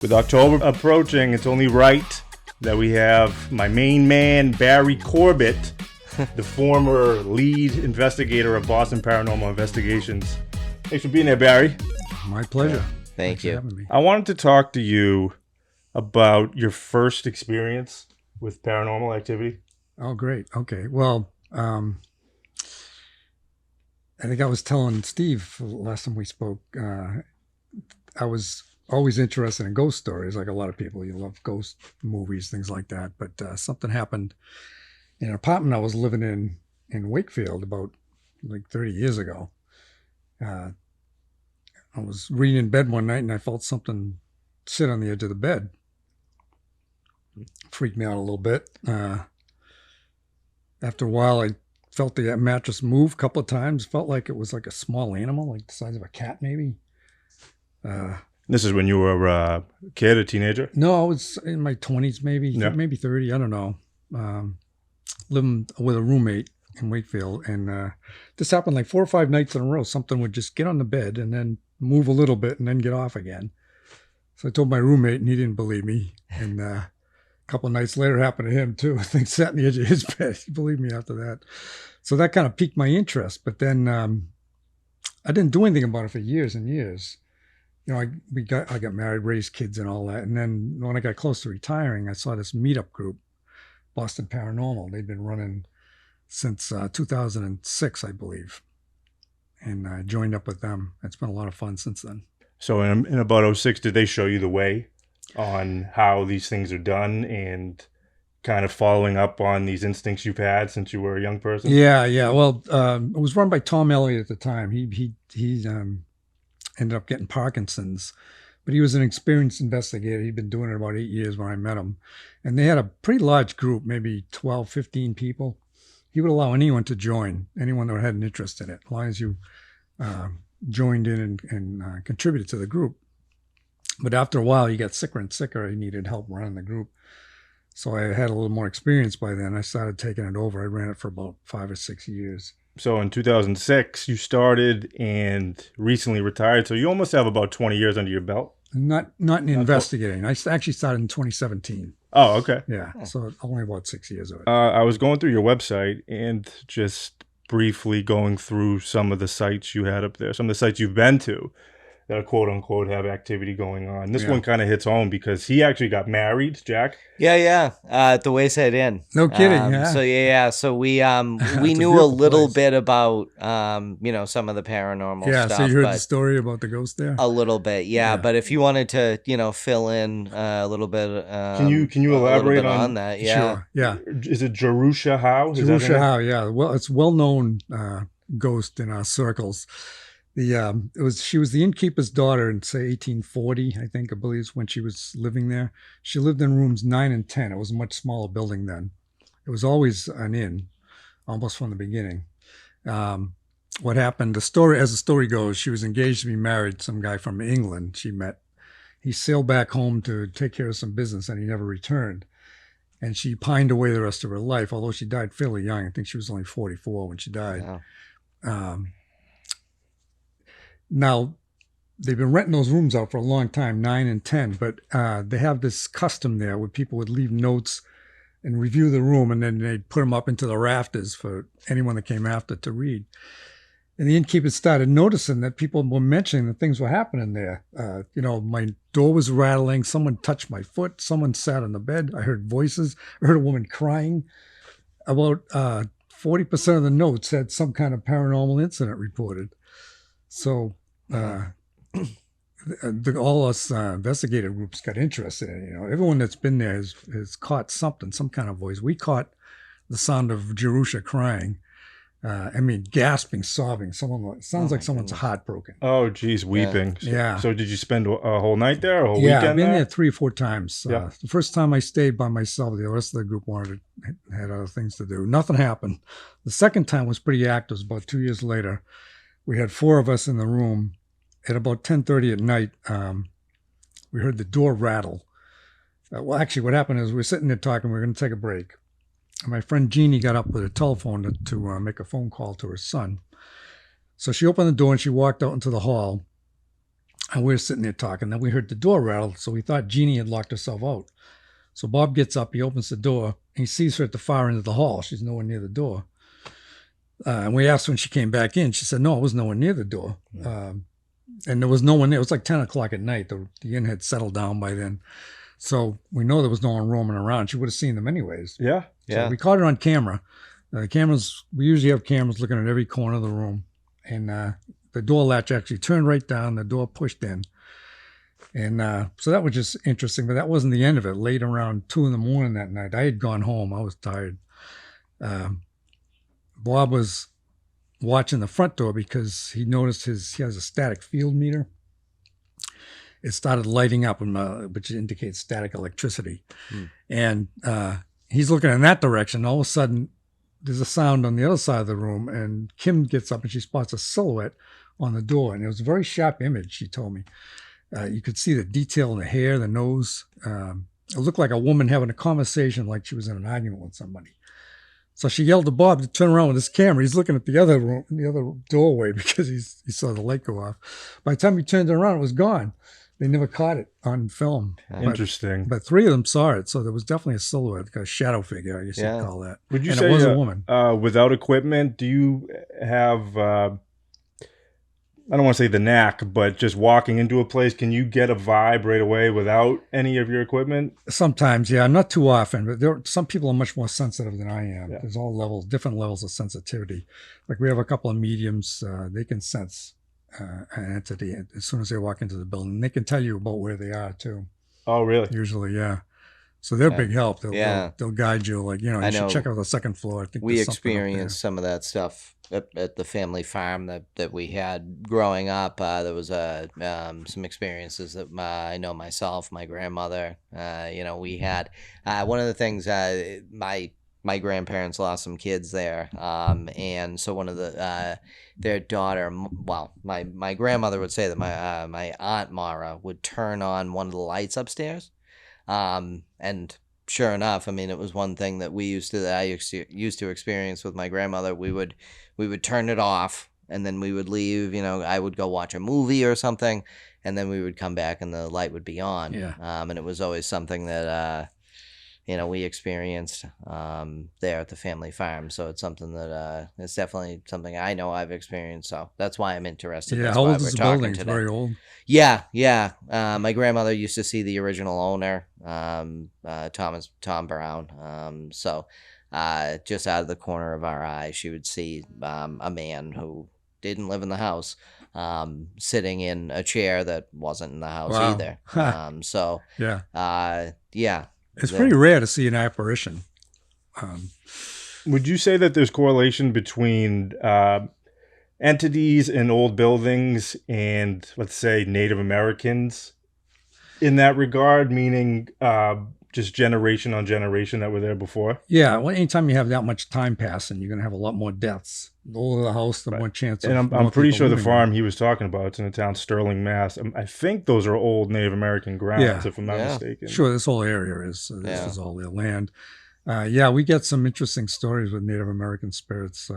With October approaching, it's only right that we have my main man, Barry Corbett, the former lead investigator of Boston Paranormal Investigations. Thanks for being there, Barry. My pleasure. Thank you. For having me. I wanted to talk to you about your first experience with paranormal activity. Oh, great. Okay. Well, I think I was telling Steve last time we spoke, I was always interested in ghost stories, like a lot of people. You love ghost movies, things like that. But something happened in an apartment I was living in Wakefield about like 30 years ago. I was reading in bed one night and I felt something sit on the edge of the bed. Freaked me out a little bit. After a while, I felt the mattress move a couple of times. Felt like it was like a small animal, like the size of a cat, maybe. This is when you were a kid, a teenager? No, I was in my 20s, maybe, maybe 30. I don't know. Living with a roommate in Wakefield, and this happened like 4 or 5 nights in a row. Something would just get on the bed and then move a little bit and then get off again. So I told my roommate, and he didn't believe me. And a couple of nights later, it happened to him too. I think sat on the edge of his bed. He believed me after that. So that kind of piqued my interest. But then I didn't do anything about it for years and years. You know, I got married, raised kids and all that. And then when I got close to retiring, I saw this meetup group, Boston Paranormal. They'd been running since 2006, I believe. And I joined up with them. It's been a lot of fun since then. So in about 06, did they show you the way on how these things are done and kind of following up on these instincts you've had since you were a young person? Yeah. Well, it was run by Tom Elliott at the time. He ended up getting Parkinson's, but he was an experienced investigator. He'd been doing it about 8 years when I met him. And they had a pretty large group, maybe 12, 15 people. He would allow anyone to join, anyone that had an interest in it, as long as you joined in and contributed to the group. But after a while, he got sicker and sicker. He needed help running the group. So I had a little more experience by then. I started taking it over. I ran it for about 5 or 6 years. So in 2006, you started and recently retired. So you almost have about 20 years under your belt. Not in investigating. I actually started in 2017. Oh, okay. Yeah, so only about 6 years of it. I was going through your website and just briefly going through some of the sites you had up there, some of the sites you've been to that are quote unquote have activity going on. This one kind of hits home because he actually got married, Jack. Yeah. At the Wayside Inn. No kidding. So we knew a little bit about some of the paranormal stuff. So you heard the story about the ghost there? A little bit, yeah. But if you wanted to fill in a little bit, can you elaborate on that? Yeah. Sure. Yeah. Is it Jerusha Howe? Jerusha Howe. Yeah. Well, it's well known ghost in our circles. She was the innkeeper's daughter in, say, 1840, I believe, when she was living there. She lived in rooms 9 and 10. It was a much smaller building then. It was always an inn, almost from the beginning. What happened, as the story goes, she was engaged to be married to some guy from England she met. He sailed back home to take care of some business, and he never returned. And she pined away the rest of her life, although she died fairly young. I think she was only 44 when she died. Wow. Now, they've been renting those rooms out for a long time, 9 and 10, but they have this custom there where people would leave notes and review the room, and then they'd put them up into the rafters for anyone that came after to read. And the innkeeper started noticing that people were mentioning that things were happening there. My door was rattling. Someone touched my foot. Someone sat on the bed. I heard voices. I heard a woman crying. About 40% of the notes had some kind of paranormal incident reported. So all us investigator groups got interested in it. Everyone that's been there has caught something, some kind of voice. We caught the sound of Jerusha crying. Gasping, sobbing. Sounds like someone's heartbroken. Oh, geez, weeping. Yeah. So did you spend a whole night there, or a whole weekend there? I've been there 3 or 4 times. The first time I stayed by myself, the rest of the group had other things to do. Nothing happened. The second time was pretty active. It was about 2 years later. We had 4 of us in the room. At about 10:30 at night, we heard the door rattle. Actually, what happened is we were sitting there talking. We were going to take a break. And my friend Jeannie got up with a telephone to make a phone call to her son. So she opened the door and she walked out into the hall. And we were sitting there talking. Then we heard the door rattle, so we thought Jeannie had locked herself out. So Bob gets up, he opens the door, and he sees her at the far end of the hall. She's nowhere near the door. And we asked when she came back in. She said, no, I was nowhere near the door. And there was no one there. It was like 10 o'clock at night. The inn had settled down by then. So we know there was no one roaming around. She would have seen them anyways. Yeah. So we caught it on camera. The cameras, we usually have cameras looking at every corner of the room. And the door latch actually turned right down. The door pushed in. And so that was just interesting. But that wasn't the end of it. Late around 2 a.m. that night, I had gone home. I was tired. Bob was watching the front door because he noticed he has a static field meter. It started lighting up, which indicates static electricity. And he's looking in that direction. All of a sudden, there's a sound on the other side of the room, and Kim gets up and she spots a silhouette on the door. And it was a very sharp image, she told me. You could see the detail in the hair, the nose. It looked like a woman having a conversation like she was in an argument with somebody. So she yelled to Bob to turn around with his camera. He's looking at the other room, the other doorway, because he saw the light go off. By the time he turned around, it was gone. They never caught it on film. Interesting. But 3 of them saw it, so there was definitely a silhouette, like a shadow figure, I guess you'd call that. Would you and say it was a woman. Without equipment, do you have, I don't want to say the knack, but just walking into a place, can you get a vibe right away without any of your equipment? Sometimes, yeah, not too often, but some people are much more sensitive than I am. There's all levels, different levels of sensitivity. Like we have a couple of mediums, they can sense an entity as soon as they walk into the building. They can tell you about where they are too. Oh, really? Usually, yeah. So they're big help. They'll guide you, like, you should check out the second floor. I think we experienced some of that stuff at the family farm that we had growing up. There was some experiences that I know myself, my grandmother, we had. One of the things, my grandparents lost some kids there, and so one of their daughter, well, my grandmother would say that my aunt Mara would turn on one of the lights upstairs. And sure enough, I mean, it was one thing that I used to experience with my grandmother. We would turn it off, and then we would leave. I would go watch a movie or something, and then we would come back and the light would be on. Yeah. And it was always something that we experienced there at the family farm. So it's something that it's definitely something I know I've experienced. So that's why I'm interested. Yeah, that's how why old is the building? It's very old. Yeah. My grandmother used to see the original owner, Tom Brown. So just out of the corner of our eye, she would see a man who didn't live in the house, sitting in a chair that wasn't in the house either. Yeah. It's pretty rare to see an apparition. Would you say that there's correlation between entities in old buildings and, let's say, Native Americans in that regard, meaning just generation on generation that were there before? Yeah, well, anytime you have that much time passing, you're going to have a lot more deaths. The older the house, the more chance of. And I'm pretty sure the farm he was talking about, it's in the town Sterling, Mass. I think those are old Native American grounds, if I'm not mistaken. Sure, this whole area is. So this is all their land. We get some interesting stories with Native American spirits.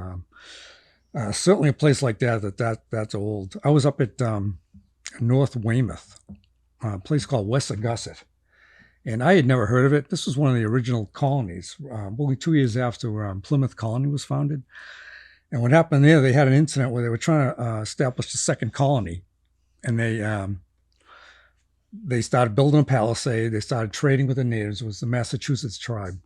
Certainly a place like that's old. I was up at North Weymouth, a place called West Augusta. And I had never heard of it. This was one of the original colonies, only 2 years after Plymouth Colony was founded. And what happened there, they had an incident where they were trying to establish a second colony. And they started building a palisade. They started trading with the natives. It was the Massachusetts tribe.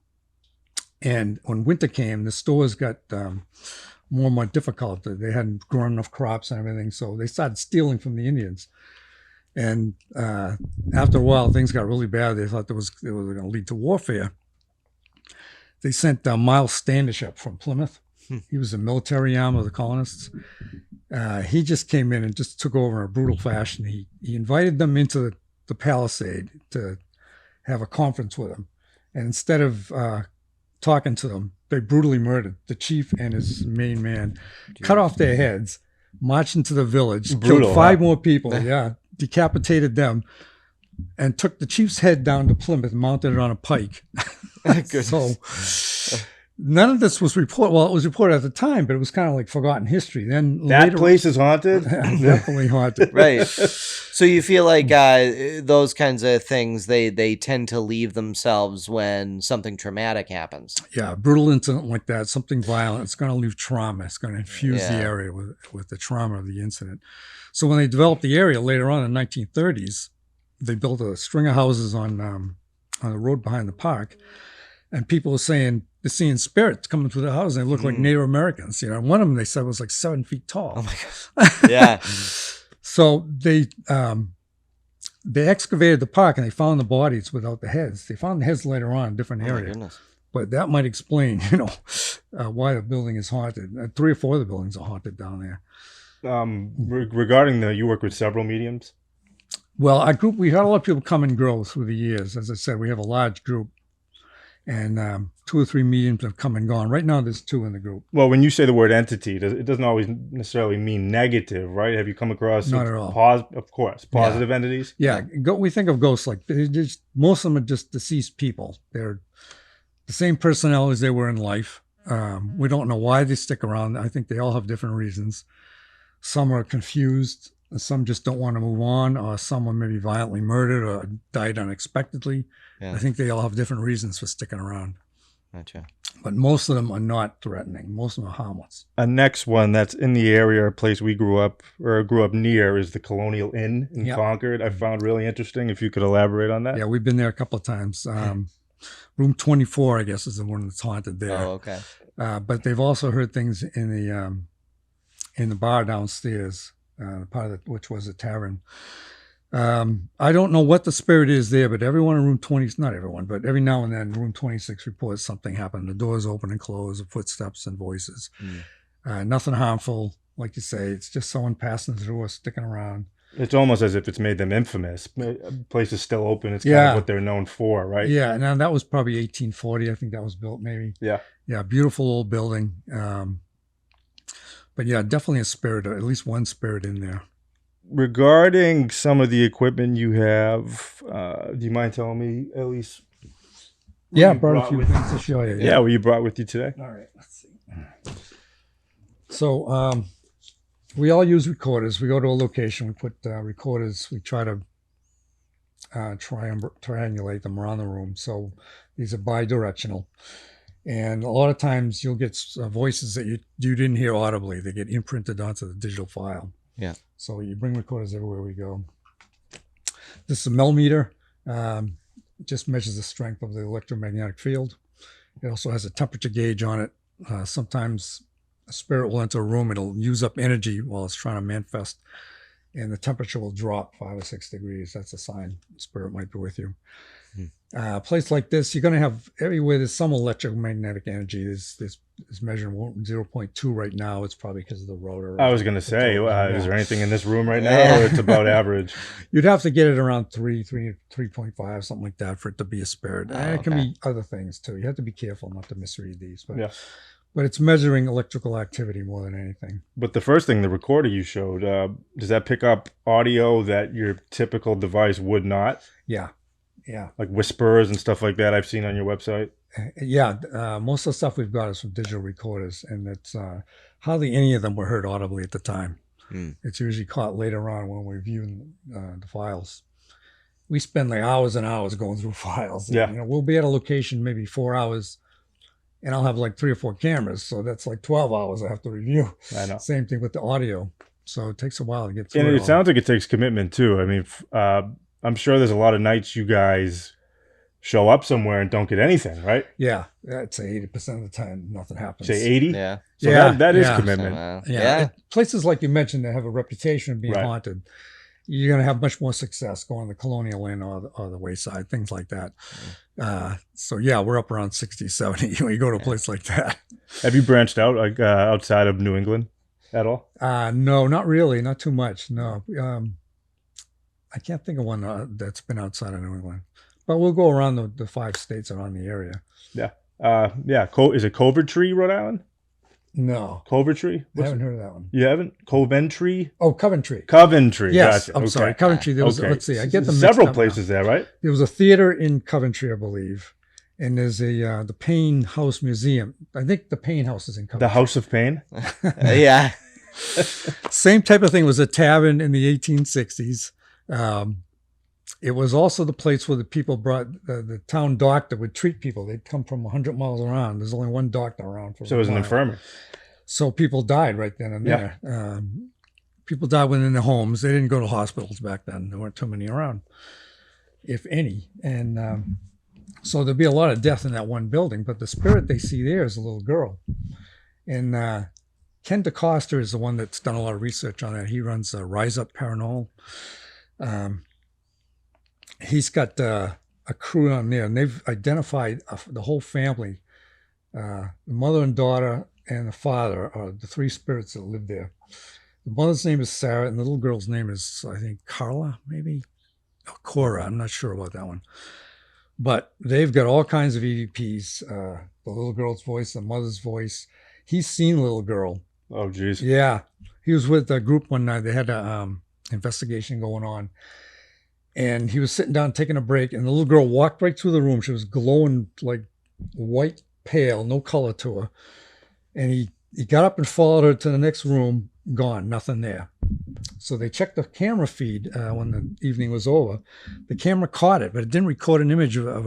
And when winter came, the stores got more and more difficult. They hadn't grown enough crops and everything. So they started stealing from the Indians. And after a while, things got really bad. They thought they were going to lead to warfare. They sent Miles Standish up from Plymouth. He was the military arm of the colonists. He just came in and just took over in a brutal fashion. He invited them into the palisade to have a conference with him. And instead of talking to them, they brutally murdered the chief and his main man, cut off their heads, marched into the village, killed 5 more people, decapitated them, and took the chief's head down to Plymouth and mounted it on a pike. So None of this was reported. Well, it was reported at the time, but it was kind of like forgotten history. Then That place is haunted? Definitely haunted. Right. So you feel like those kinds of things, they tend to leave themselves when something traumatic happens. Yeah, a brutal incident like that, something violent, it's going to leave trauma. It's going to infuse the area with the trauma of the incident. So when they developed the area later on in the 1930s, they built a string of houses on the road behind the park, and people were saying they're seeing spirits coming through the house, and they look like Native Americans. You know, one of them they said was like 7 feet tall. Oh my God. Yeah. So they excavated the park and they found the bodies without the heads. They found the heads later on in a different area. But that might explain, why the building is haunted. 3 or 4 of the buildings are haunted down there. Regarding you work with several mediums? Well, our group, we had a lot of people come and grow through the years. As I said, we have a large group. And 2 or 3 mediums have come and gone. Right now, there's 2 in the group. Well, when you say the word entity, it doesn't always necessarily mean negative, right? Have you come across not at all? Of course, positive entities. Yeah, we think of ghosts like most of them are just deceased people. They're the same personalities they were in life. We don't know why they stick around. I think they all have different reasons. Some are confused. Some just don't want to move on, or someone maybe violently murdered or died unexpectedly. Yeah. I think they all have different reasons for sticking around. Gotcha. But most of them are not threatening. Most of them are harmless. A next one that's in the area, a place we grew up near, is the Colonial Inn in Concord. I found really interesting. If you could elaborate on that. Yeah, we've been there a couple of times. Room 24, I guess, is the one that's haunted there. Oh, okay. But they've also heard things in the bar downstairs, part of which was a tavern. I don't know what the spirit is there, but everyone in room 20, not everyone, but every now and then room 26 reports something happened. The doors open and close, footsteps and voices. Nothing harmful. Like you say, it's just someone passing through or sticking around. It's almost as if it's made them infamous. Place is still open. It's kind of what they're known for, right? Yeah. Now that was probably 1840. I think that was built maybe. Yeah. Yeah. Beautiful old building. But yeah, definitely a spirit, or at least one spirit in there. Regarding some of the equipment you have, do you mind telling me at least? Yeah, I brought a few things to show you. Yeah, what you brought with you today? All right, let's see. So we all use recorders. We go to a location, we put recorders, we try to triangulate them around the room. So these are bi-directional. And a lot of times you'll get voices that you didn't hear audibly. They get imprinted onto the digital file. Yeah. So you bring recorders everywhere we go. This is a millimeter. Just measures the strength of the electromagnetic field. It also has a temperature gauge on it. Sometimes a spirit will enter a room. It'll use up energy while it's trying to manifest. And the temperature will drop 5 or 6 degrees. That's a sign the spirit might be with you. A place like this, you're going to have everywhere there's some electromagnetic energy. This measuring 0.2 right now. It's probably because of the rotor. I was going to say, is there anything in this room right now, or it's about average? You'd have to get it around 3.5, something like that, for it to be a spirit. And it can be other things too. You have to be careful not to misread these. But it's measuring electrical activity more than anything. But the first thing, the recorder you showed, does that pick up audio that your typical device would not? Yeah. Yeah. Like whispers and stuff like that I've seen on your website? Yeah. Most of the stuff we've got is from digital recorders, and it's hardly any of them were heard audibly at the time. It's usually caught later on when we're viewing the files. We spend like hours and hours going through files. Yeah. We'll be at a location maybe 4 hours, and I'll have like 3 or 4 cameras. So that's like 12 hours I have to review. I know. Same thing with the audio. So it takes a while to get through. And it sounds like it takes commitment too. I mean, I'm sure there's a lot of nights you guys show up somewhere and don't get anything, right? Yeah. I'd say 80% of the time, nothing happens. Say 80? Yeah. So that is commitment. Yeah. Places like you mentioned that have a reputation of being haunted, you're going to have much more success going to the Colonial Inn or the Wayside, things like that. So yeah, we're up around 60, 70 when you go to a place like that. Have you branched out like outside of New England at all? No, not really. Not too much. No. I can't think of one that's been outside of New England, but we'll go around the 5 states around the area. Yeah. Is it Coventry, Rhode Island? No. Coventry? I haven't heard of that one. You haven't? Coventry? Oh, Coventry. Coventry. Yes. Gotcha. I'm sorry. Coventry. There was, let's see. I get them several mixed up places now. there, right? There was a theater in Coventry, I believe. And there's the Payne House Museum. I think the Payne House is in Coventry. The House of Pain? Yeah. Same type of thing. It was a tavern in the 1860s. It was also the place where the people brought the town doctor would treat people. They'd come from 100 miles around. There's only one doctor around. So it was an infirmary. So people died right then and there. People died within their homes. They didn't go to hospitals back then. There weren't too many around, if any. And so there'd be a lot of death in that one building. But the spirit they see there is a little girl. And Ken DeCosta is the one that's done a lot of research on that. He runs Rise Up Paranormal. He's got a crew on there, and they've identified the whole family. The mother and daughter and the father are the three spirits that live there. The mother's name is Sarah, and the little girl's name is, I think, Carla, maybe? Oh, Cora, I'm not sure about that one. But they've got all kinds of EVPs, the little girl's voice, the mother's voice. He's seen the little girl. Oh, geez. Yeah. He was with a group one night. They had an investigation going on. And he was sitting down taking a break, and the little girl walked right through the room. She was glowing like white pale, no color to her. And he got up and followed her to the next room, gone, nothing there. So they checked the camera feed when the evening was over. The camera caught it, but it didn't record an image of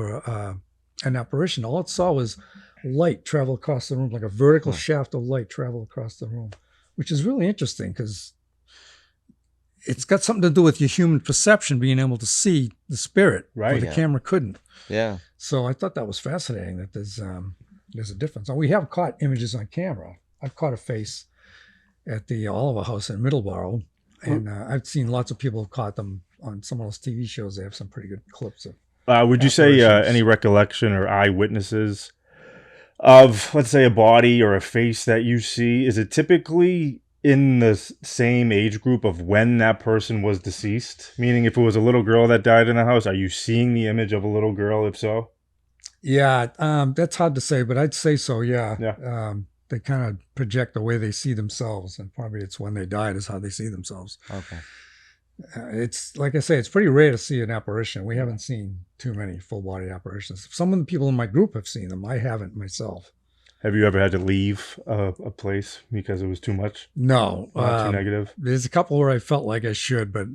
an apparition. All it saw was light travel across the room, like a vertical shaft of light travel across the room, which is really interesting because it's got something to do with your human perception, being able to see the spirit, right? Where the camera couldn't. Yeah. So I thought that was fascinating that there's a difference. And we have caught images on camera. I've caught a face at the Oliver House in Middleborough, and I've seen lots of people have caught them on some of those TV shows. They have some pretty good clips of. Would you say any recollection or eyewitnesses of, let's say, a body or a face that you see? Is it typically in the same age group of when that person was deceased? Meaning, if it was a little girl that died in the house, are you seeing the image of a little girl, if so? Yeah, that's hard to say, but I'd say so, yeah. Yeah. They kind of project the way they see themselves, and probably it's when they died is how they see themselves. Okay. It's, like I say, it's pretty rare to see an apparition. We haven't seen too many full-body apparitions. Some of the people in my group have seen them. I haven't myself. Have you ever had to leave a place because it was too much? No. Too negative? There's a couple where I felt like I should, but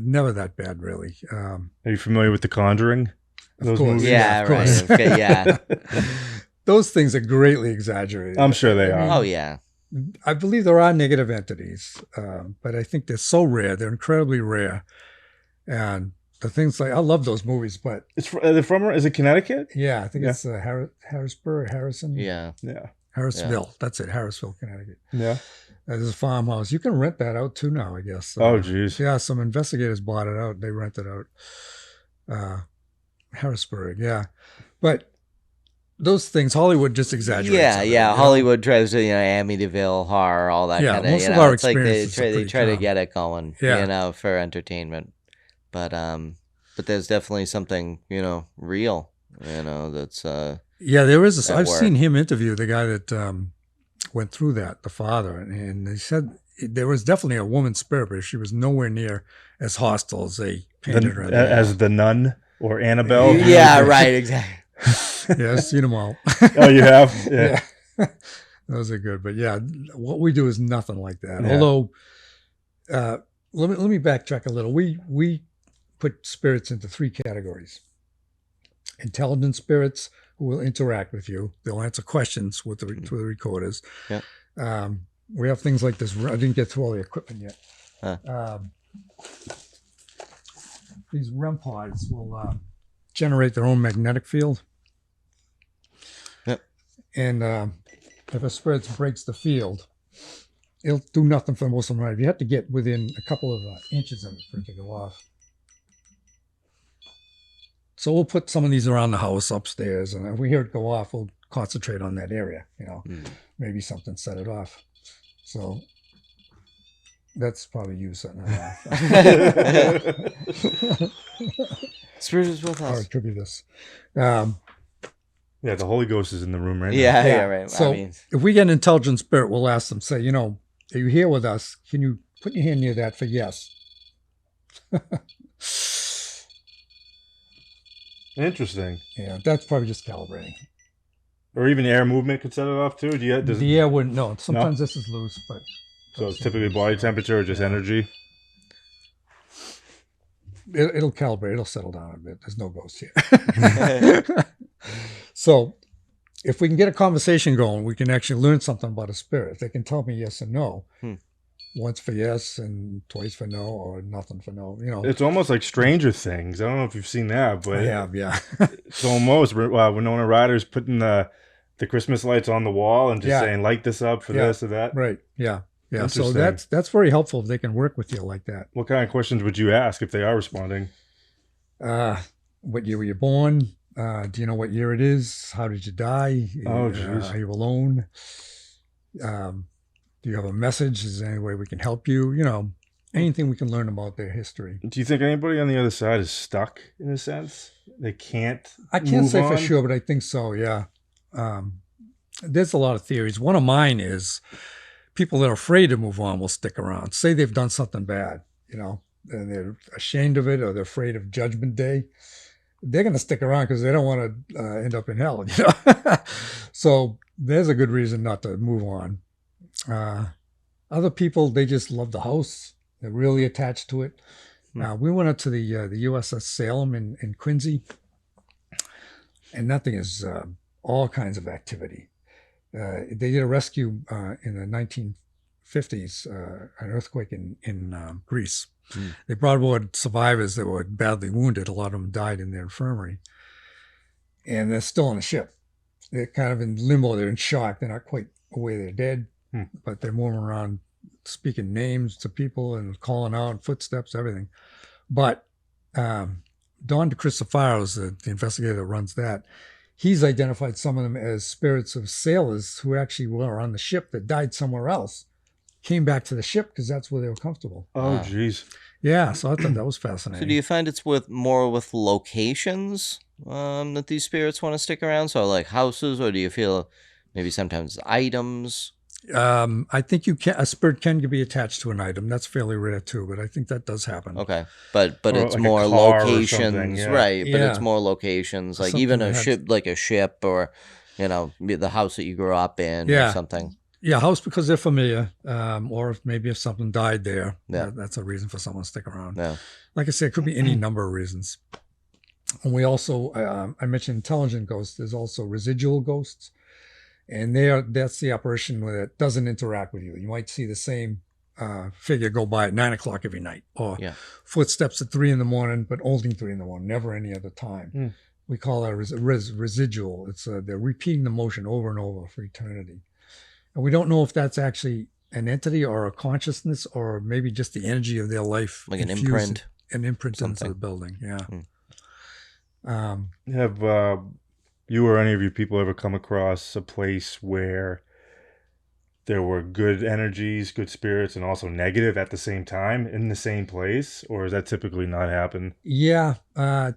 never that bad, really. Are you familiar with The Conjuring? Those movies? Yeah, right. Okay, yeah. Those things are greatly exaggerated. I'm sure they are. Oh, yeah. I believe there are negative entities, but I think they're so rare. They're incredibly rare. And the things like, I love those movies, but... Is it Connecticut? Yeah, I think it's Harrisburg, Harrison. Yeah. Yeah. Harrisville. Yeah. That's it, Harrisville, Connecticut. Yeah. There's a farmhouse. You can rent that out too now, I guess. Oh, geez. Yeah, some investigators bought it out. They rented out Harrisburg, yeah. But those things, Hollywood just exaggerates. Yeah. Hollywood tries to, Amityville horror, all that kind of. Most of our it's like they experiences try to get it going, for entertainment. But there's definitely something, real, that's. Yeah, there is. I've seen him interview the guy that went through that, the father, and he said there was definitely a woman spirit, but she was nowhere near as hostile as they painted her. As the nun or Annabelle. Yeah, right, exactly. Yeah, I've seen them all. Oh, you have? Yeah. Those are good. But yeah, what we do is nothing like that. Yeah. Although, let me backtrack a little. We put spirits into three categories. Intelligent spirits who will interact with you. They'll answer questions with through the recorders. Yeah. We have things like this. I didn't get through all the equipment yet. Huh. These REM pods will generate their own magnetic field. Yep. And if a spirit breaks the field, it'll do nothing for most of the night. You have to get within a couple of inches of it for it to go off. So we'll put some of these around the house upstairs, and if we hear it go off, we'll concentrate on that area. Maybe something set it off. So that's probably you setting it off. Spirit is with us. Or it could be this. Yeah, the Holy Ghost is in the room right now. Yeah, right. So if we get an intelligent spirit, we'll ask them, say, are you here with us? Can you put your hand near that for yes? Interesting. Yeah, that's probably just calibrating. Or even air movement could set it off too. Do you? The air wouldn't. No, sometimes this is loose, but So it's typically body temperature or just energy. It'll calibrate. It'll settle down a bit. There's no ghosts here. So if we can get a conversation going, we can actually learn something about a spirit. They can tell me yes and no. Once for yes and twice for no, or nothing for no. You know, it's almost like Stranger Things. I don't know if you've seen that, but yeah. It's almost Winona Ryder's putting the Christmas lights on the wall and just saying light this up for this or that. Right. Yeah. Yeah. So that's very helpful if they can work with you like that. What kind of questions would you ask if they are responding? What year were you born? Do you know what year it is? How did you die? Oh, geez. Are you alone? Do you have a message? Is there any way we can help you? You know, anything we can learn about their history. Do you think anybody on the other side is stuck in a sense? They can't. I can't say for sure, but I think so. Yeah. There's a lot of theories. One of mine is people that are afraid to move on will stick around. Say they've done something bad, you know, and they're ashamed of it, or they're afraid of Judgment Day. They're going to stick around because they don't want to end up in hell, you know. So there's a good reason not to move on. Other people, they just love the house. They're really attached to it. We went up to the USS Salem in Quincy, and that thing is all kinds of activity. They did a rescue in the 1950s, an earthquake in Greece. They brought aboard survivors that were badly wounded. A lot of them died in their infirmary. And they're still on the ship. They're kind of in limbo. They're in shock. They're not quite aware they're dead, but they're moving around, speaking names to people and calling out, footsteps, everything. But Don DeCristofaro, the investigator that runs that, he's identified some of them as spirits of sailors who actually were on the ship that died somewhere else, came back to the ship because that's where they were comfortable. Oh, geez. Yeah, so I thought that was fascinating. So do you find it's more with locations that these spirits want to stick around? So like houses, or do you feel maybe sometimes items? I think a spirit can be attached to an item. That's fairly rare too, but I think that does happen. Okay, but it's like more a car or locations, something, yeah. right? But Yeah. it's more locations, like Something even a that has- ship, like a ship, or you know, the house that you grew up in, or Yeah. something. Yeah, house because they're familiar, or if something died there, Yeah. that's a reason for someone to stick around. Yeah. Like I said, it could be any number of reasons. And we also, I mentioned intelligent ghosts. There's also residual ghosts, and that's the apparition where it doesn't interact with you. You might see the same figure go by at 9 o'clock every night, or footsteps at 3 a.m, but only 3 a.m, never any other time. We call that residual. It's they're repeating the motion over and over for eternity. And we don't know if that's actually an entity or a consciousness, or maybe just the energy of their life. Like an imprint. An imprint Something. into the building, yeah. Have you or any of you people ever come across a place where there were good energies, good spirits, and also negative at the same time in the same place? Or does that typically not happen? Yeah,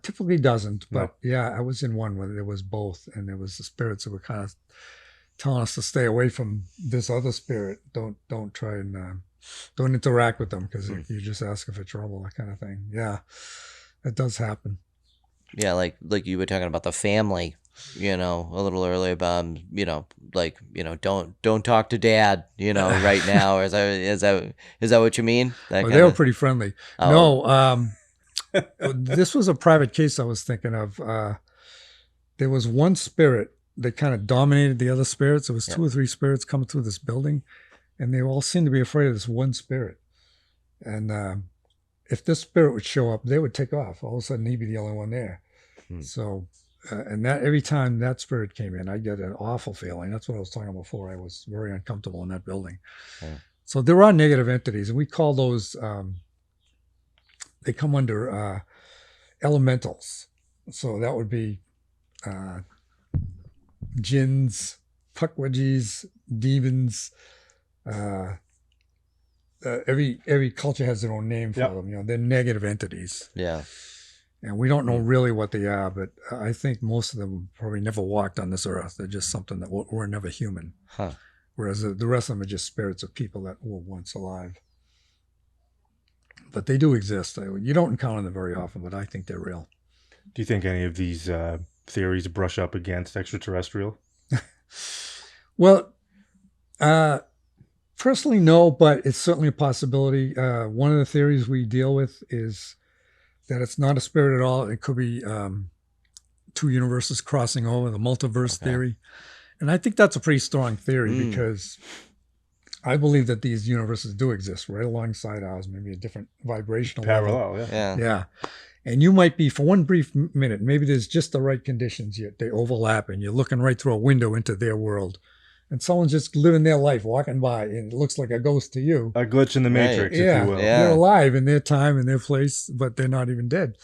typically doesn't. But yeah, I was in one where there was both, and there was the spirits that were kind of telling us to stay away from this other spirit. Don't try and don't interact with them because you're just asking for trouble, that kind of thing. Yeah, that does happen. Yeah, like you were talking about the family, you know, a little earlier about, you know, like, you know, don't talk to Dad, you know, right now. Is that what you mean? They were pretty friendly. No, this was a private case I was thinking of. There was one spirit that kind of dominated the other spirits. There was 2 or 3 spirits coming through this building, and they all seemed to be afraid of this one spirit. And if this spirit would show up, they would take off. All of a sudden, he'd be the only one there. So, and that every time that spirit came in, I get an awful feeling. That's what I was talking about before. I was very uncomfortable in that building. So there are negative entities, and we call those, they come under elementals. So that would be jinns, pukwudgies, demons. Every culture has their own name for them. You know, they're negative entities. Yeah. And we don't know really what they are, but I think most of them probably never walked on this earth. They're just something that were never human. Whereas the rest of them are just spirits of people that were once alive. But they do exist. You don't encounter them very often, but I think they're real. Do you think any of these theories brush up against extraterrestrial? Well, personally, no, but it's certainly a possibility. One of the theories we deal with is that it's not a spirit at all. It could be two universes crossing over, the multiverse theory. And I think that's a pretty strong theory because I believe that these universes do exist right alongside ours, maybe a different vibrational Parallel, level. Yeah. And you might be, for one brief minute, maybe there's just the right conditions, yet they overlap and you're looking right through a window into their world. And someone's just living their life, walking by, and it looks like a ghost to you. A glitch in the matrix, if you will. They're alive in their time, in their place, but they're not even dead.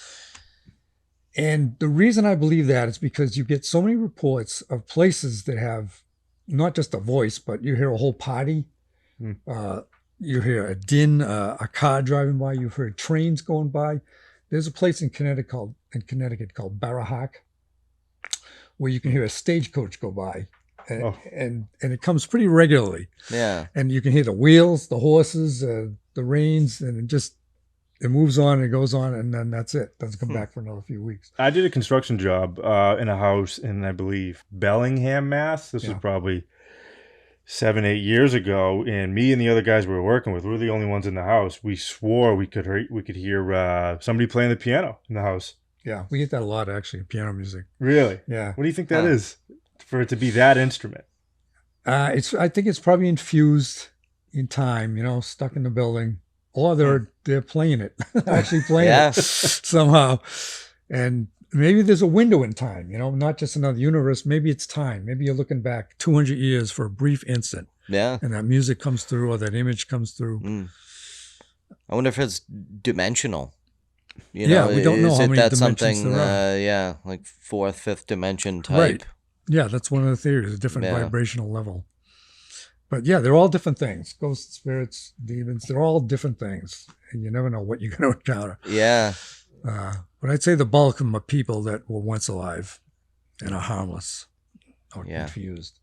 And the reason I believe that is because you get so many reports of places that have not just a voice, but you hear a whole party. You hear a din, a car driving by. You've heard trains going by. There's a place in Connecticut called Barahak, where you can hear a stagecoach go by. And it comes pretty regularly. Yeah. And you can hear the wheels, the horses, the reins, and it moves on and it goes on, and then that's it. Doesn't come back for another few weeks. I did a construction job in a house in, I believe, Bellingham, Mass. This was probably 7-8 years ago, and me and the other guys we were working with, we were the only ones in the house. We swore we could hear somebody playing the piano in the house. Yeah, we get that a lot, actually, piano music. Really? Yeah. What do you think that is? For it to be that instrument? I think it's probably infused in time, stuck in the building, or they're playing it, actually playing it somehow. And maybe there's a window in time, not just another universe. Maybe it's time. Maybe you're looking back 200 years for a brief instant. Yeah. And that music comes through, or that image comes through. I wonder if it's dimensional. We don't know how many dimensions something, there are. like fourth, fifth dimension type. Right. Yeah, that's one of the theories, a different vibrational level. But yeah, they're all different things. Ghosts, spirits, demons, they're all different things. And you never know what you're going to encounter. Yeah. But I'd say the bulk of them are people that were once alive and are harmless or confused.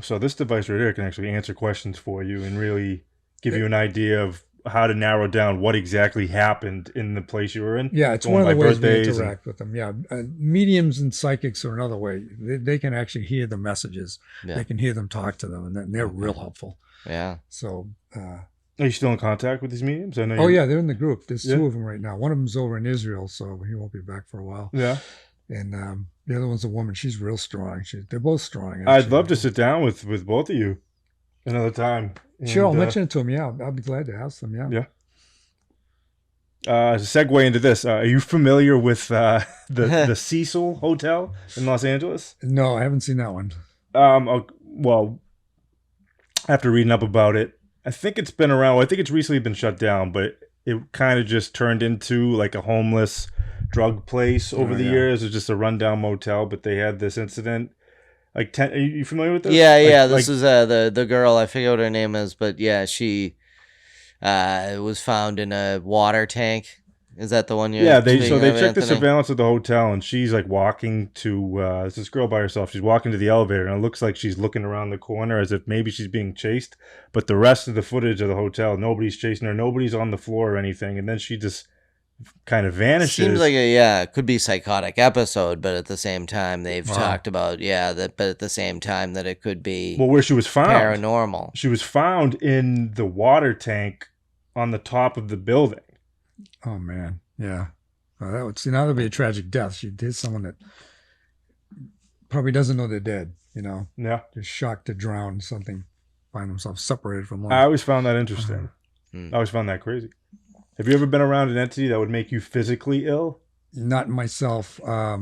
So this device right here can actually answer questions for you and really give you an idea of how to narrow down what exactly happened in the place you were in. Yeah, it's one of the ways we interact with them. Yeah, mediums and psychics are another way. They can actually hear the messages. Yeah. They can hear them talk to them, and they're real helpful. Yeah. So, are you still in contact with these mediums? I know. Oh yeah, they're in the group. There's two of them right now. One of them's over in Israel, so he won't be back for a while. Yeah. And the other one's a woman. She's real strong. They're both strong. Actually. I'd love to sit down with both of you another time. Sure, I'll mention it to them. Yeah, I'll be glad to ask them. Yeah. Segue into this. Are you familiar with the Cecil Hotel in Los Angeles? No, I haven't seen that one. Well, after reading up about it, I think it's been around. Well, I think it's recently been shut down, but it kind of just turned into like a homeless drug place over the years. It's just a rundown motel, but they had this incident. Are you familiar with this? Yeah. This is the girl. I forget what her name is, but yeah, she was found in a water tank. Is that the one you're? Yeah, they checked the surveillance of the hotel, and she's like walking to this girl by herself. She's walking to the elevator, and it looks like she's looking around the corner as if maybe she's being chased. But the rest of the footage of the hotel, nobody's chasing her, nobody's on the floor or anything, and then she just kind of vanishes. Seems like it could be psychotic episode, but at the same time they've talked about but at the same time that it could be where she was found paranormal. She was found in the water tank on the top of the building. Oh man, yeah. Well, that'd be a tragic death. She did someone that probably doesn't know they're dead. Yeah, just shocked to drown, something, find themselves separated from life. I always found that interesting. I always found that crazy. Have you ever been around an entity that would make you physically ill? Not myself. A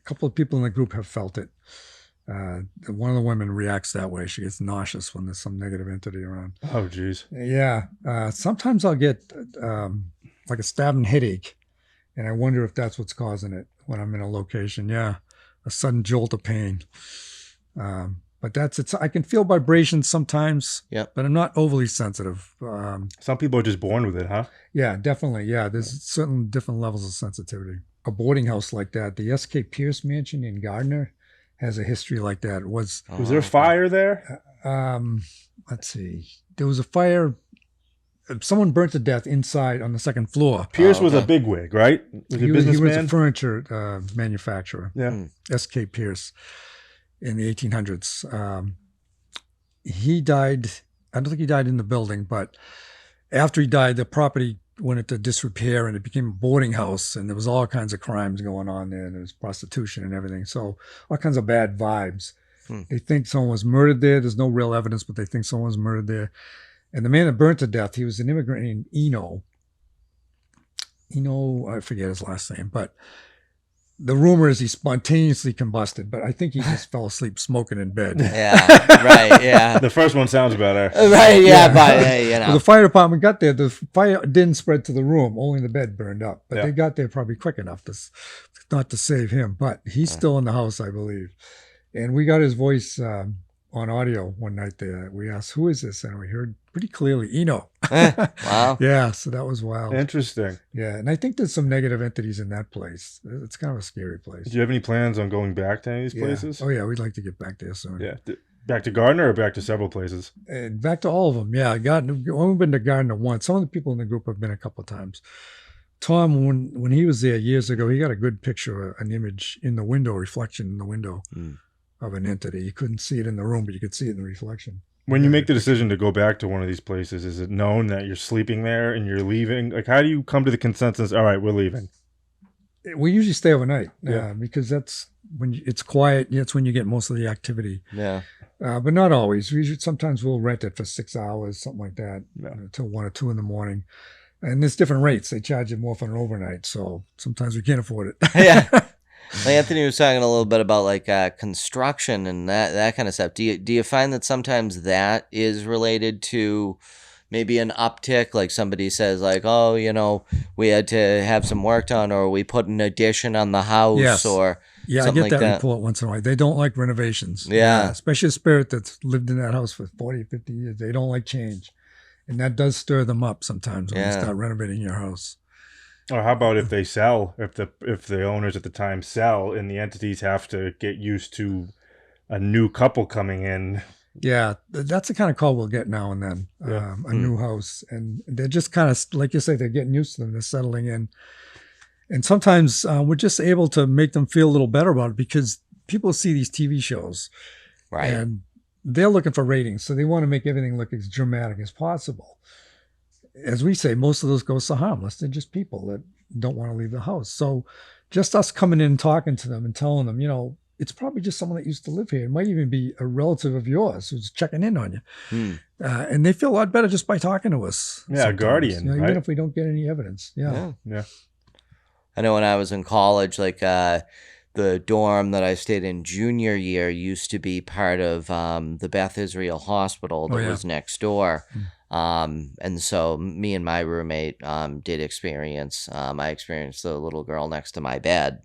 couple of people in the group have felt it. One of the women reacts that way. She gets nauseous when there's some negative entity around. Oh, geez. Yeah. Sometimes I'll get like a stabbing headache, and I wonder if that's what's causing it when I'm in a location. Yeah. A sudden jolt of pain. But I can feel vibrations sometimes, but I'm not overly sensitive. Some people are just born with it, huh? Yeah, definitely. Yeah, there's certain different levels of sensitivity. A boarding house like that, the S.K. Pierce Mansion in Gardner, has a history like that. Was there a fire there? Let's see. There was a fire someone burnt to death inside on the second floor. Pierce was a bigwig, right? He was a furniture manufacturer. Yeah. S.K. Pierce in the 1800s. He died. I don't think he died in the building, but after he died, the property went into disrepair and it became a boarding house, and there was all kinds of crimes going on there. There was prostitution and everything. So all kinds of bad vibes. They think someone was murdered there. There's no real evidence, but they think someone was murdered there. And the man that burnt to death, he was an immigrant named Eno. I forget his last name, but the rumor is he spontaneously combusted, but I think he just fell asleep smoking in bed. Yeah, right, yeah. The first one sounds better. Right, yeah, but Well, the fire department got there. The fire didn't spread to the room. Only the bed burned up. But they got there probably quick enough not to save him. But he's still in the house, I believe. And we got his voice on audio one night there. We asked, who is this? And we heard pretty clearly, Eno. Wow. Yeah, so that was wild. Interesting. Yeah, and I think there's some negative entities in that place. It's kind of a scary place. Do you have any plans on going back to any of these places? Oh, yeah, we'd like to get back there soon. Yeah. Back to Gardner or back to several places? And back to all of them, yeah. We've only been to Gardner once. Some of the people in the group have been a couple of times. Tom, when he was there years ago, he got a good picture, an image in the window, reflection in the window of an entity. You couldn't see it in the room, but you could see it in the reflection. When you make the decision to go back to one of these places, is it known that you're sleeping there and you're leaving? Like, how do you come to the consensus, all right, we're leaving? We usually stay overnight because that's when it's quiet. That's when you get most of the activity. Yeah. But not always. Sometimes we'll rent it for 6 hours, something like that, until 1 or 2 in the morning. And there's different rates. They charge you more for an overnight. So sometimes we can't afford it. Yeah. Well, Anthony was talking a little bit about like construction and that kind of stuff. Do you find that sometimes that is related to maybe an uptick? Like somebody says like, oh, we had to have some work done, or we put an addition on the house, or I get that report once in a while. They don't like renovations. Yeah. Especially a spirit that's lived in that house for 40, 50 years. They don't like change. And that does stir them up sometimes when you start renovating your house. Or how about if they sell, if the owners at the time sell and the entities have to get used to a new couple coming in? Yeah, that's the kind of call we'll get now and then, a new house. And they're just kind of, like you say, they're getting used to them. They're settling in. And sometimes we're just able to make them feel a little better about it because people see these TV shows. Right. And they're looking for ratings. So they want to make everything look as dramatic as possible. As we say, most of those ghosts are harmless. They're just people that don't want to leave the house. So just us coming in and talking to them and telling them, it's probably just someone that used to live here. It might even be a relative of yours who's checking in on you. And they feel a lot better just by talking to us. Yeah, a guardian. Even right? if we don't get any evidence. Yeah. I know when I was in college, like the dorm that I stayed in junior year used to be part of the Beth Israel Hospital that was next door. And so me and my roommate did experience, I experienced the little girl next to my bed.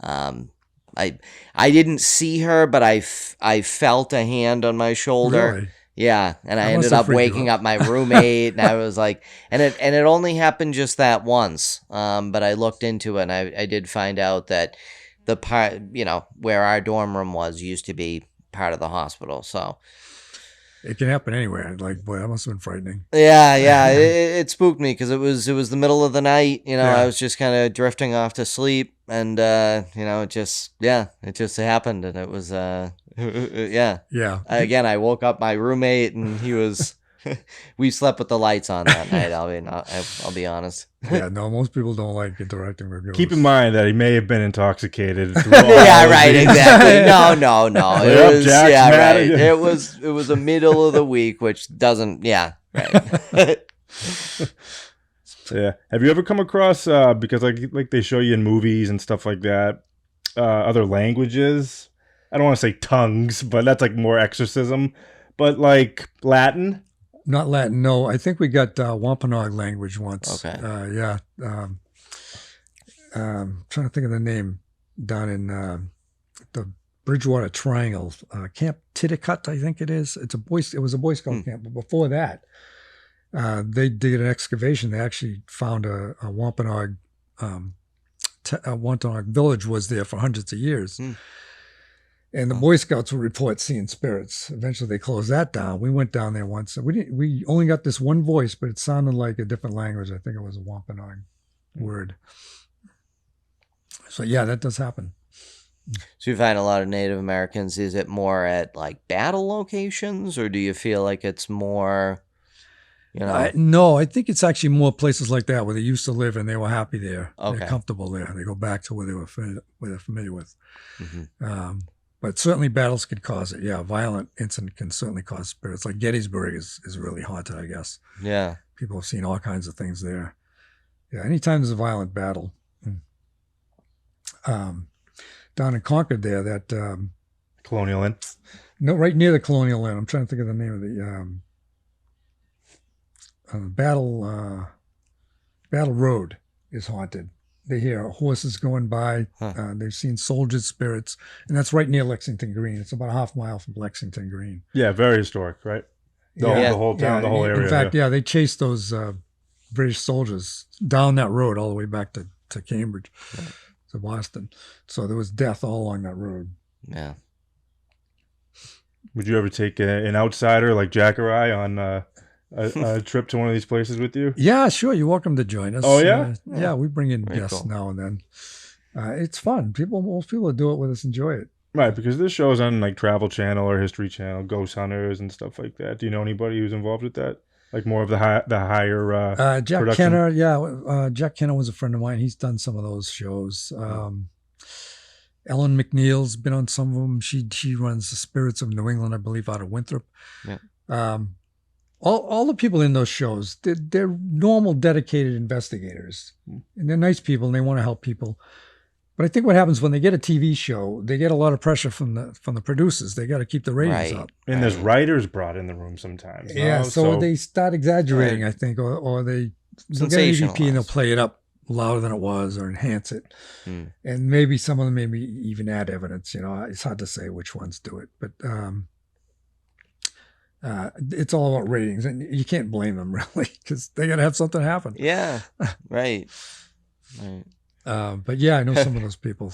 I didn't see her, but I felt a hand on my shoulder. Really? Yeah, and I ended up waking up my roommate, and I was like, and it only happened just that once. But I looked into it, and I did find out that the part, where our dorm room was used to be part of the hospital. So it can happen anywhere. Like, boy, that must have been frightening. Yeah. It spooked me because it was the middle of the night. I was just kind of drifting off to sleep, and it just happened, and it was yeah. Again, I woke up my roommate, and he was. We slept with the lights on that night. I'll be honest. Yeah, no, most people don't like interacting with ghosts. Keep in mind that he may have been intoxicated. Yeah, right, exactly. No. It was, right. It was a middle of the week, which doesn't. Yeah, right. Yeah. Have you ever come across because like they show you in movies and stuff like that, other languages? I don't want to say tongues, but that's like more exorcism. But like Latin. Not Latin, no. I think we got Wampanoag language once. Okay. Trying to think of the name down in the Bridgewater Triangle, Camp Titicut, I think it is. It was a Boy Scout camp, but before that, they did an excavation. They actually found a Wampanoag. A Wampanoag village was there for hundreds of years. And the Boy Scouts would report seeing spirits. Eventually, they closed that down. We went down there once. We only got this one voice, but it sounded like a different language. I think it was a Wampanoag word. So yeah, that does happen. So you find a lot of Native Americans. Is it more at like battle locations, or do you feel like it's more, No, I think it's actually more places like that where they used to live and they were happy there. Okay. They're comfortable there. They go back to where they were familiar with. Mm-hmm. But certainly battles could cause it. Yeah, violent incident can certainly cause spirits. Like Gettysburg is really haunted, I guess. Yeah. People have seen all kinds of things there. Yeah, anytime there's a violent battle. Down in Concord there, that Colonial Inn. no, right near the Colonial Inn. I'm trying to think of the name of the Battle Road is haunted. They hear horses going by. They've seen soldiers' spirits, and that's right near Lexington Green. It's about a half mile from Lexington Green. Yeah, very historic, right? The whole town, the whole area. In fact, they chased those British soldiers down that road all the way back to Cambridge, to Boston. So there was death all along that road. Yeah. Would you ever take an outsider like Jack or I on a trip to one of these places with you? Yeah, sure. You're welcome to join us. Oh, yeah? Yeah, we bring in Very guests cool. now and then. It's fun. Most people that do it with us enjoy it. Right, because this show's on like Travel Channel or History Channel, Ghost Hunters and stuff like that. Do you know anybody who's involved with that? Like more of the higher Jack production? Kenner, Jack Kenner was a friend of mine. He's done some of those shows. Ellen McNeil's been on some of them. She runs the Spirits of New England, I believe, out of Winthrop. Yeah. All the people in those shows, they're normal, dedicated investigators, and they're nice people, and they want to help people. But I think what happens when they get a TV show, they get a lot of pressure from the producers. They got to keep the ratings up. And there's writers brought in the room sometimes. Yeah, no? so they start exaggerating, I think, or they'll get an EVP and they'll play it up louder than it was or enhance it. And maybe some of them maybe even add evidence. It's hard to say which ones do it, but it's all about ratings, and you can't blame them really because they got to have something happen. Yeah. Right. But yeah, I know some of those people.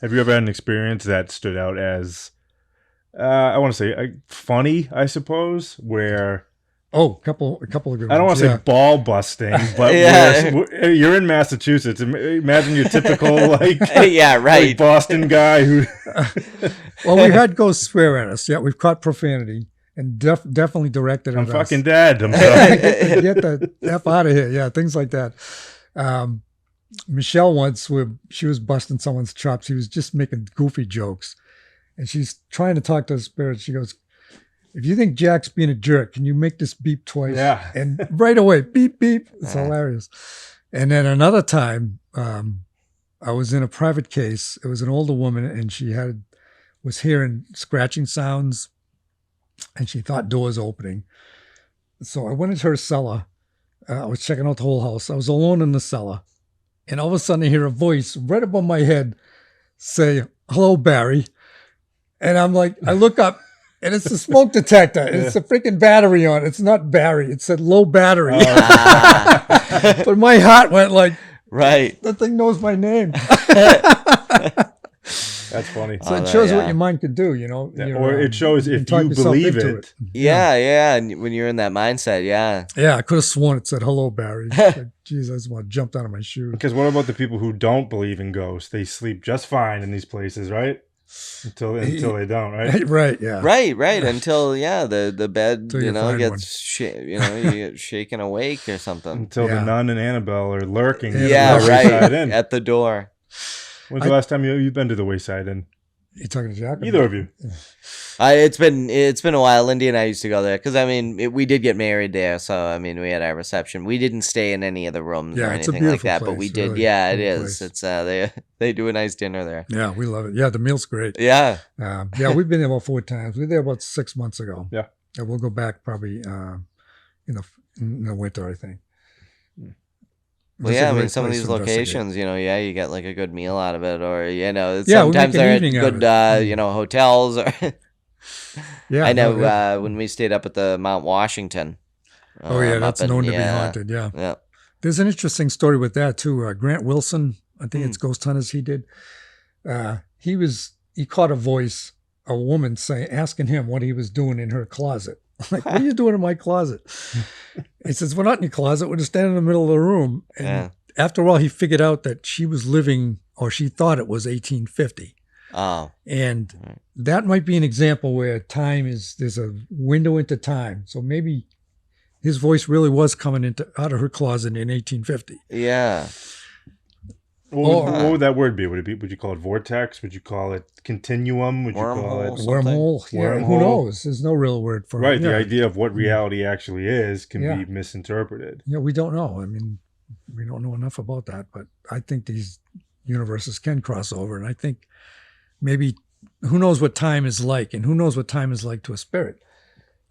Have you ever had an experience that stood out as, I want to say, funny, I suppose, where... Oh, a couple of good ones. I don't want to say ball busting, but you're in Massachusetts. Imagine your typical like Boston guy who. Well, we've had ghosts swear at us. Yeah, we've caught profanity and definitely directed. I'm fucking dead. I'm sorry. Get the F out of here. Yeah, things like that. Michelle once, she was busting someone's chops. She was just making goofy jokes, and she's trying to talk to the spirits. She goes, "If you think Jack's being a jerk, can you make this beep twice?" Yeah. And right away, beep, beep. It's hilarious. And then another time, I was in a private case. It was an older woman, and she was hearing scratching sounds, and she thought doors opening. So I went into her cellar. I was checking out the whole house. I was alone in the cellar. And all of a sudden I hear a voice right above my head say, "Hello, Barry." And I'm like, I look up, and it's a smoke detector. It's a freaking battery on it. It's not Barry. It said low battery. But my heart went like, right. That thing knows my name. That's funny. So it shows what your mind could do, or it shows if you believe it. Yeah. And when you're in that mindset, Yeah, I could have sworn it said, "Hello, Barry." Like, geez, I just want to jump out of my shoes. Because what about the people who don't believe in ghosts? They sleep just fine in these places, right? Until they don't, right? Right, yeah. Right. Until the bed, gets you get shaken awake or something. Until the nun and Annabelle are lurking. At the door. When's the last time you've been to the Wayside Inn? You talking to Jack? Either of you? It's been a while. Lindy and I used to go there because we did get married there, so we had our reception. We didn't stay in any of the rooms or anything like that, but we did. Really it is. Place. It's they do a nice dinner there. Yeah, we love it. Yeah, the meal's great. Yeah, we've been there about 4 times. We were there about 6 months ago. Yeah, and we'll go back probably in the winter, I think. Well, some of these locations, you get like a good meal out of it, or sometimes they're at good, hotels. Or I know when we stayed up at the Mount Washington. That's known to be haunted. Yeah. There's an interesting story with that too. Grant Wilson, I think it's Ghost Hunters. He did. He was he caught a voice, a woman asking him what he was doing in her closet. Like, what are you doing in my closet? He says, we're not in your closet. We're just standing in the middle of the room. And after a while, he figured out that she was living, or she thought it was 1850. Oh. And that might be an example where there's a window into time. So maybe his voice really was coming out of her closet in 1850. Yeah. What would that word be? Would you call it vortex? Would you call it continuum? Would you call it wormhole? Yeah, who knows? There's no real word for it. Right. The idea of what reality actually is can be misinterpreted. Yeah, we don't know. I mean, we don't know enough about that, but I think these universes can cross over. And I think maybe, who knows what time is like, and who knows what time is like to a spirit.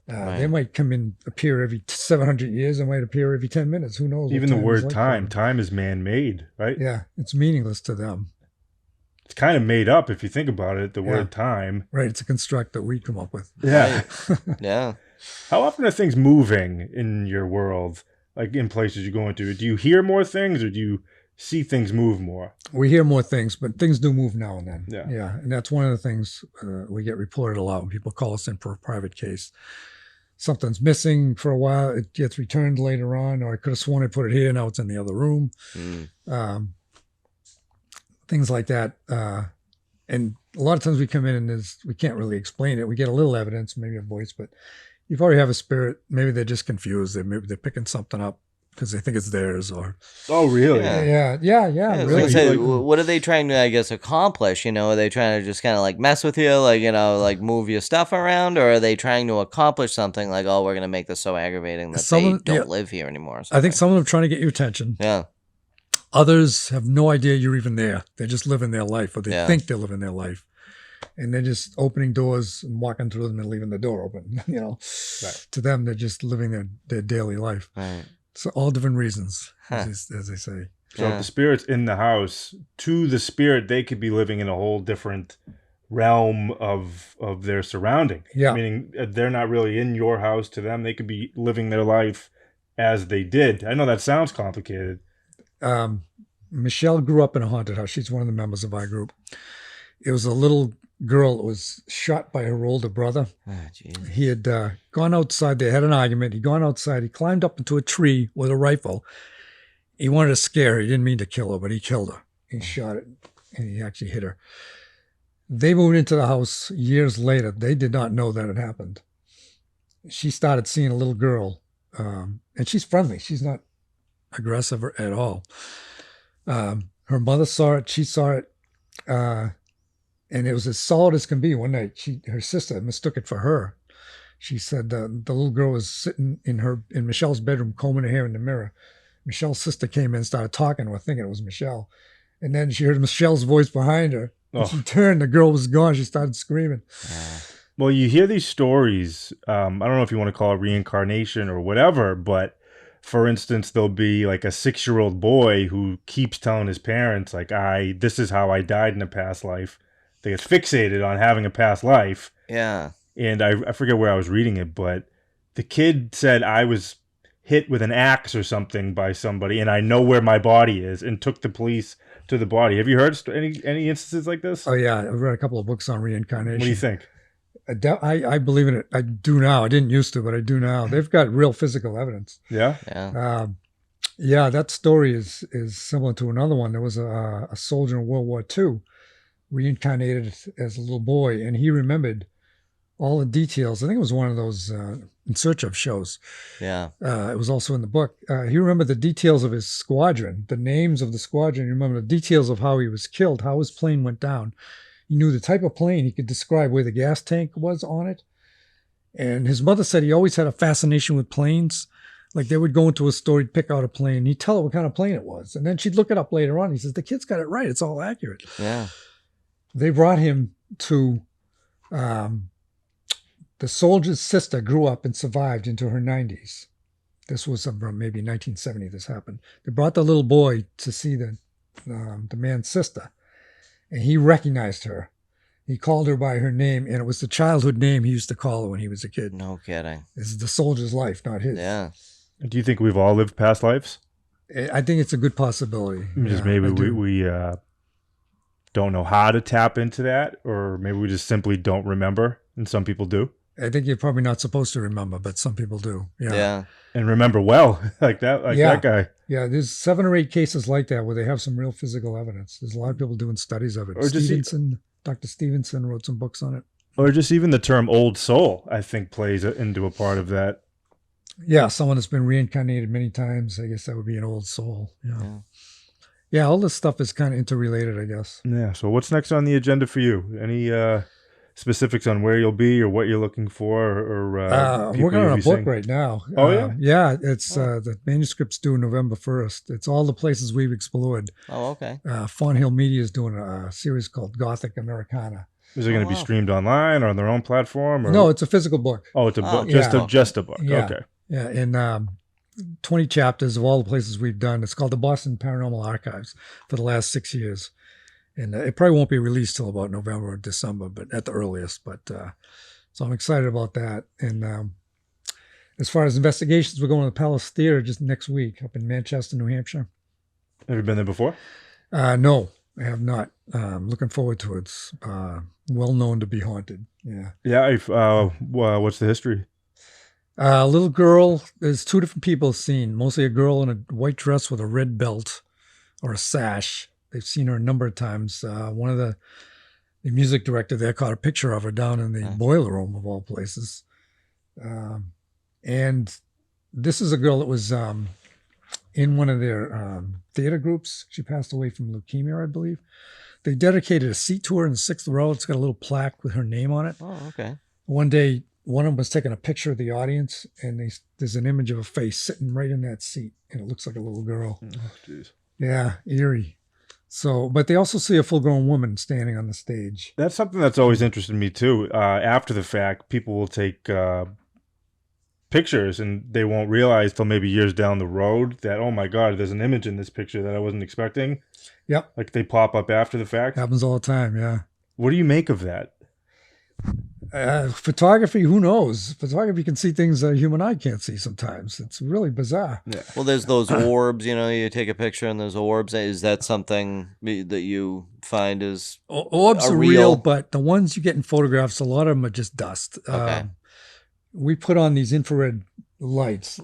They might appear every 700 years. They might appear every 10 minutes. Who knows? Even the word time is man-made, right? Yeah, it's meaningless to them. It's kind of made up if you think about it, the word time. Right, it's a construct that we come up with. Yeah. Yeah. How often are things moving in your world, like in places you go into? Do you hear more things, or do you see things move more? We hear more things, but things do move now and then. Yeah. And that's one of the things we get reported a lot when people call us in for a private case. Something's missing for a while, it gets returned later on, or I could have sworn I put it here, now it's in the other room. Things like that. And a lot of times we come in and we can't really explain it. We get a little evidence, maybe a voice, but you probably have a spirit. Maybe they're just confused. Maybe they're picking something up because they think it's theirs, or really? Yeah. Really. Say, what are they trying to, I guess, accomplish? Are they trying to just kind of like mess with you, like, like move your stuff around, or are they trying to accomplish something like, oh, we're going to make this so aggravating that they don't live here anymore? I think some of them are trying to get your attention. Yeah. Others have no idea you're even there. They're just living their life, or they think they're living their life. And they're just opening doors and walking through them and leaving the door open. Right. To them, they're just living their daily life. Right. So all different reasons, as they say. So if the spirit's in the house, to the spirit, they could be living in a whole different realm of their surrounding. Yeah. Meaning they're not really in your house. To them, they could be living their life as they did. I know that sounds complicated. Michelle grew up in a haunted house. She's one of the members of our group. It was a little girl that was shot by her older brother. He had gone outside. They had an argument. He'd gone outside. He climbed up into a tree with a rifle. He wanted to scare her. He didn't mean to kill her, but he killed her. He shot it, and he actually hit her. They moved into the house years later. They did not know that it happened. She started seeing a little girl, and she's friendly. She's not aggressive at all. Her mother saw it. She saw it. And it was as solid as can be. One night, her sister mistook it for her. She said the little girl was sitting in Michelle's bedroom, combing her hair in the mirror. Michelle's sister came in and started talking to her, thinking it was Michelle. And then she heard Michelle's voice behind her. And she turned, the girl was gone. She started screaming. Well, you hear these stories. I don't know if you want to call it reincarnation or whatever, but for instance, there'll be like a 6-year-old boy who keeps telling his parents, like, this is how I died in a past life. They get fixated on having a past life. Yeah. And I forget where I was reading it, but the kid said, I was hit with an axe or something by somebody, and I know where my body is, and took the police to the body. Have you heard any instances like this? Oh, yeah. I've read a couple of books on reincarnation. What do you think? I believe in it. I do now. I didn't used to, but I do now. They've got real physical evidence. Yeah? Yeah, that story is similar to another one. There was a soldier in World War II, reincarnated as a little boy, and he remembered all the details. I think it was one of those In Search of shows. Yeah. It was also in the book. He remembered the details of his squadron, the names of the squadron. He remembered the details of how he was killed, how his plane went down. He knew the type of plane. He could describe where the gas tank was on it. And his mother said he always had a fascination with planes. Like they would go into a store, he'd pick out a plane, he'd tell her what kind of plane it was. And then she'd look it up later on. He says, the kid's got it right. It's all accurate. Yeah. They brought him to, the soldier's sister grew up and survived into her 90s. This was around maybe 1970 this happened. They brought the little boy to see the man's sister, and he recognized her. He called her by her name, and it was the childhood name he used to call her when he was a kid. No kidding. This is the soldier's life, not his. Yeah. Do you think we've all lived past lives? I think it's a good possibility. Just maybe we don't know how to tap into that, or maybe we just simply don't remember, and some people do. I think you're probably not supposed to remember, but some people do. Yeah. And remember well, like that guy. Yeah, there's 7 or 8 cases like that where they have some real physical evidence. There's a lot of people doing studies of it. Or just Dr. Stevenson wrote some books on it. Or just even the term old soul, I think, plays into a part of that. Yeah, someone that's been reincarnated many times. I guess that would be an old soul. Yeah, all this stuff is kind of interrelated, I guess. Yeah, so what's next on the agenda for you? Any specifics on where you'll be or what you're looking for? Or I'm working on a book right now. Oh, yeah? Yeah, it's the manuscript's due November 1st. It's all the places we've explored. Oh, okay. Fawn Hill Media is doing a series called Gothic Americana. Is it going to be streamed online or on their own platform? Or? No, it's a physical book. Oh, it's a book. Just a book. Yeah. Okay. Yeah, and 20 chapters of all the places we've done. It's called the Boston Paranormal Archives for the last 6 years. And it probably won't be released till about November or December, but at the earliest. But so I'm excited about that. And as far as investigations, we're going to the Palace Theater just next week up in Manchester, New Hampshire. Have you been there before? No, I have not. Looking forward to it. It's well known to be haunted. Yeah. Yeah. What's the history? A little girl. There's 2 different people seen. Mostly a girl in a white dress with a red belt or a sash. They've seen her a number of times. One of the music director there caught a picture of her down in the boiler room of all places. And this is a girl that was in one of their theater groups. She passed away from leukemia, I believe. They dedicated a seat to her in the 6th row. It's got a little plaque with her name on it. Oh, okay. One day, one of them was taking a picture of the audience, and there's an image of a face sitting right in that seat, and it looks like a little girl. Oh, jeez. Yeah, eerie. So, but they also see a full-grown woman standing on the stage. That's something that's always interested me too. After the fact, people will take pictures and they won't realize till maybe years down the road that, oh my God, there's an image in this picture that I wasn't expecting. Yep. Like they pop up after the fact. Happens all the time, yeah. What do you make of that? Photography, who knows? Photography can see things that a human eye can't see sometimes. It's really bizarre. Yeah. Well, there's those orbs, you take a picture and there's orbs. Is that something that you find is orbs are real, but the ones you get in photographs, a lot of them are just dust. Okay. We put on these infrared lights,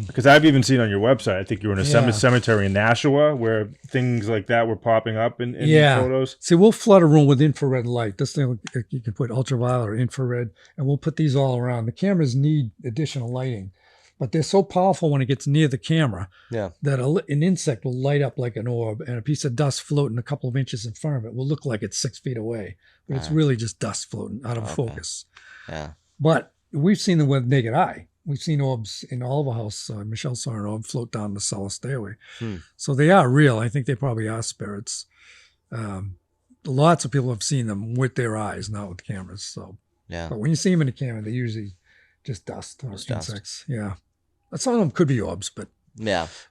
Because I've even seen on your website, I think you were in a cemetery in Nashua where things like that were popping up in photos. See, we'll flood a room with infrared light. This thing, you can put ultraviolet or infrared, and we'll put these all around. The cameras need additional lighting, but they're so powerful when it gets near the camera that an insect will light up like an orb, and a piece of dust floating a couple of inches in front of it will look like it's 6 feet away, but it's really just dust floating out of focus. Yeah. But we've seen them with naked eye. We've seen orbs in all of our house. Michelle saw an orb float down the cellar stairway. So they are real. I think they probably are spirits. Lots of people have seen them with their eyes, not with cameras. So, but when you see them in the camera, they're usually just dust or insects. Dust. Yeah. Some of them could be orbs, but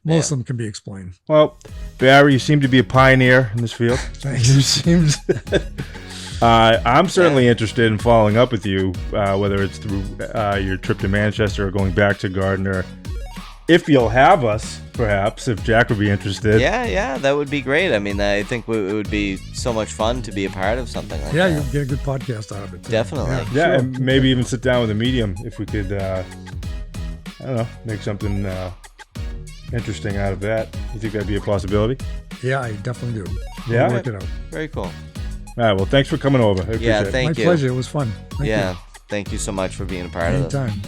most of them can be explained. Well, Barry, you seem to be a pioneer in this field. Thanks. You seem. I'm certainly interested in following up with you, whether it's through your trip to Manchester or going back to Gardner. If you'll have us, perhaps, if Jack would be interested. Yeah, that would be great. I mean, I think it would be so much fun to be a part of something like that. Yeah, you'll get a good podcast out of it. Too. Definitely. Yeah, sure. And maybe even sit down with a medium if we could, I don't know, make something interesting out of that. You think that'd be a possibility? Yeah, I definitely do. Yeah? We'll work it out. Very cool. All right, well, thanks for coming over. I appreciate it. Thank you. My pleasure. It was fun. Thank you. Thank you so much for being a part of this. Anytime.